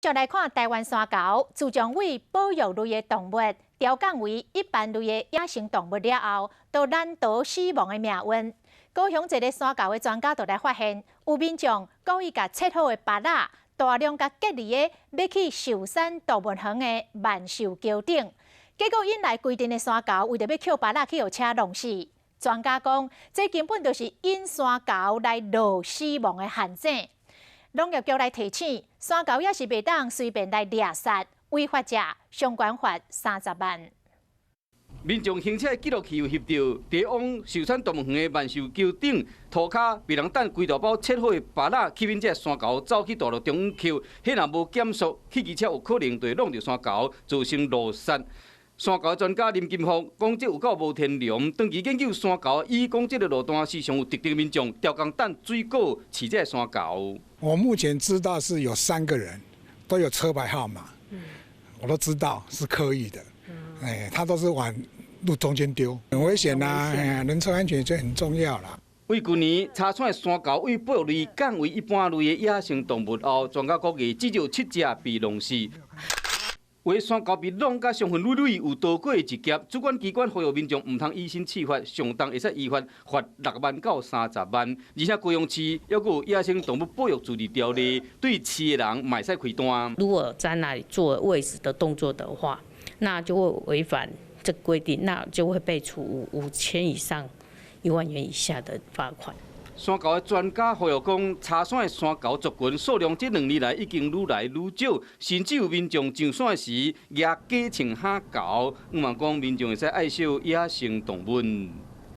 就来看台湾山猴，自从为保育类的动物调降为一般类的野生动物了后，都难逃死亡的命运。高雄一个山猴的专家就来发现，有民众故意甲切好的芭乐大量甲隔离的要去寿山动物园的万寿桥顶，结果引来规定的山猴为着要捡芭乐去互车弄死。专家讲，这根本就是引山猴来落死亡的陷阱。农业局来提醒，山猴也是袂当随便来猎杀，违法者相关罚30万。民众行车记录器有翕到，在往寿山动物园的万寿桥顶涂骹被人等规大包切好的芭乐，去免这山猴走去大路中央扣，迄若无减速，汽机车有可能会弄到山猴，造成路杀。山猴专家林金福讲，这有够无天良。长期研究山猴，伊讲这个路段时常有特定民众调工等水果饲这山猴。我目前知道是有3个人都有车牌号码，我都知道是刻意的，他都是往路中间丢，很危险呐，人车安全就很重要啦。为去年查出山猴为保育类降为一般类的野生动物后，专家估计至少7只被弄死。为山猴被弄甲伤痕累累，有逃过一劫。主管机关呼吁民众唔通以身试法，上当会使依法罚6万到30万。而且高雄市还有野生动物保育自治条例，对饲的人买使开单。如果在那里做喂食的动作的话，那就会违反这规定，那就会被处5000以上1万元以下的罚款。山猴的专家呼吁讲，查山的山猴族群数量这2年来已经愈来愈少，甚至有民众上山时举假穿蛤猴，毋茫讲民众会使爱惜野生动物。